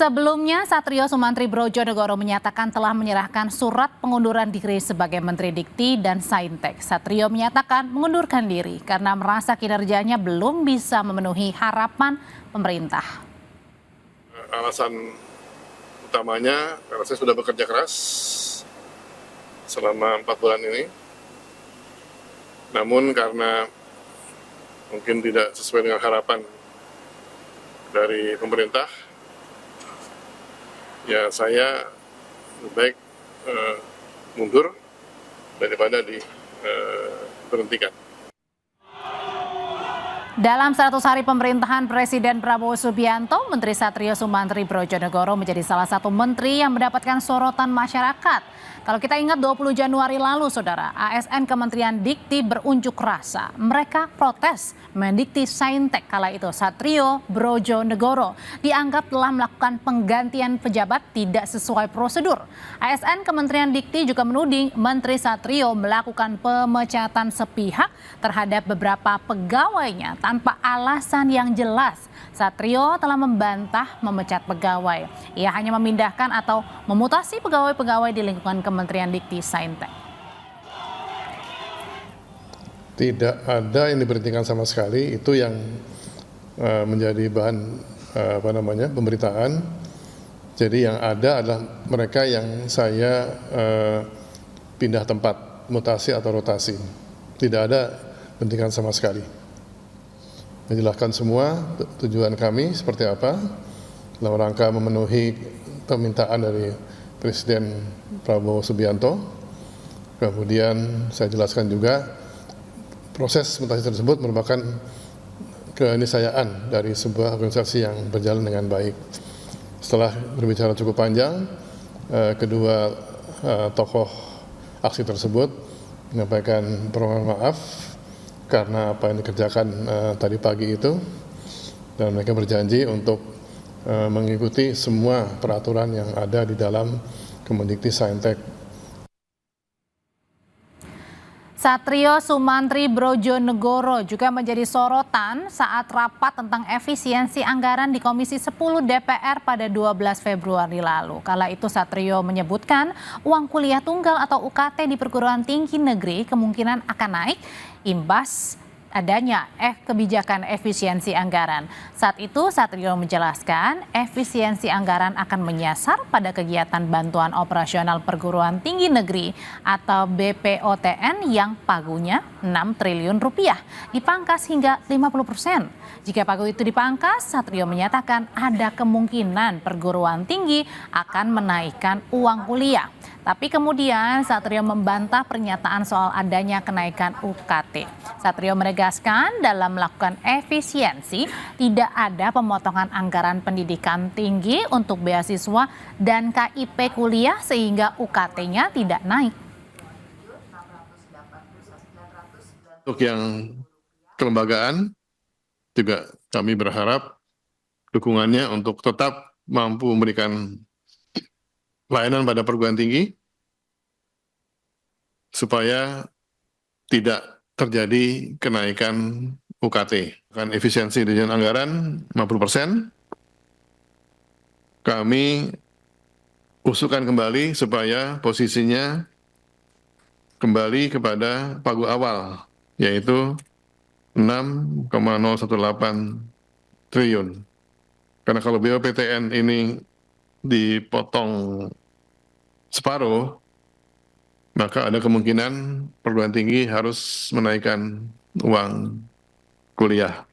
Sebelumnya, Satrio Sumantri Brojonegoro menyatakan telah menyerahkan surat pengunduran diri sebagai Menteri Dikti dan Saintek. Satrio menyatakan mengundurkan diri karena merasa kinerjanya belum bisa memenuhi harapan pemerintah. Alasan utamanya karena saya sudah bekerja keras selama 4 bulan ini. Namun karena mungkin tidak sesuai dengan harapan dari pemerintah, ya saya lebih baik mundur daripada diberhentikan. Dalam 100 hari pemerintahan Presiden Prabowo Subianto, Menteri Satrio Sumantri Brojonegoro menjadi salah satu menteri yang mendapatkan sorotan masyarakat. Kalau kita ingat 20 Januari lalu, Saudara, ASN Kementerian Dikti berunjuk rasa. Mereka protes Mendikti Saintek kala itu Satrio Brojonegoro dianggap telah melakukan penggantian pejabat tidak sesuai prosedur. ASN Kementerian Dikti juga menuding Menteri Satrio melakukan pemecatan sepihak terhadap beberapa pegawainya tanpa alasan yang jelas. Satrio telah membantah memecat pegawai. Ia hanya memindahkan atau memutasi pegawai-pegawai di lingkungan Kementerian Dikti Saintek. Tidak ada yang diberhentikan sama sekali, itu yang menjadi bahan pemberitaan. Jadi yang ada adalah mereka yang saya pindah tempat, mutasi atau rotasi. Tidak ada pendidikan sama sekali. Menjelaskan semua tujuan kami seperti apa dalam rangka memenuhi permintaan dari Presiden Prabowo Subianto. Kemudian saya jelaskan juga proses mutasi tersebut merupakan keniscayaan dari sebuah organisasi yang berjalan dengan baik. Setelah berbicara cukup panjang, kedua tokoh aksi tersebut menyampaikan permohonan maaf karena apa yang dikerjakan tadi pagi itu, dan mereka berjanji untuk mengikuti semua peraturan yang ada di dalam Kemendikti Saintek. Satrio Sumantri Brojonegoro juga menjadi sorotan saat rapat tentang efisiensi anggaran di Komisi 10 DPR pada 12 Februari lalu. Kala itu Satrio menyebutkan uang kuliah tunggal atau UKT di perguruan tinggi negeri kemungkinan akan naik imbas adanya kebijakan efisiensi anggaran. Saat itu Satrio menjelaskan efisiensi anggaran akan menyasar pada kegiatan bantuan operasional perguruan tinggi negeri atau BPOTN yang pagunya 6 triliun rupiah dipangkas hingga 50%. Jika pagu itu dipangkas, Satrio menyatakan ada kemungkinan perguruan tinggi akan menaikkan uang kuliah. Tapi kemudian Satrio membantah pernyataan soal adanya kenaikan UKT. Satrio menegaskan dalam melakukan efisiensi tidak ada pemotongan anggaran pendidikan tinggi untuk beasiswa dan KIP kuliah sehingga UKT-nya tidak naik. Untuk yang kelembagaan juga kami berharap dukungannya untuk tetap mampu memberikan pelayanan pada perguruan tinggi supaya tidak terjadi kenaikan UKT. Kan efisiensi dirjen anggaran 50%. Kami usulkan kembali supaya posisinya kembali kepada pagu awal, yaitu 6,018 triliun. Karena kalau BPOTN ini dipotong separuh, maka ada kemungkinan perguruan tinggi harus menaikkan uang kuliah.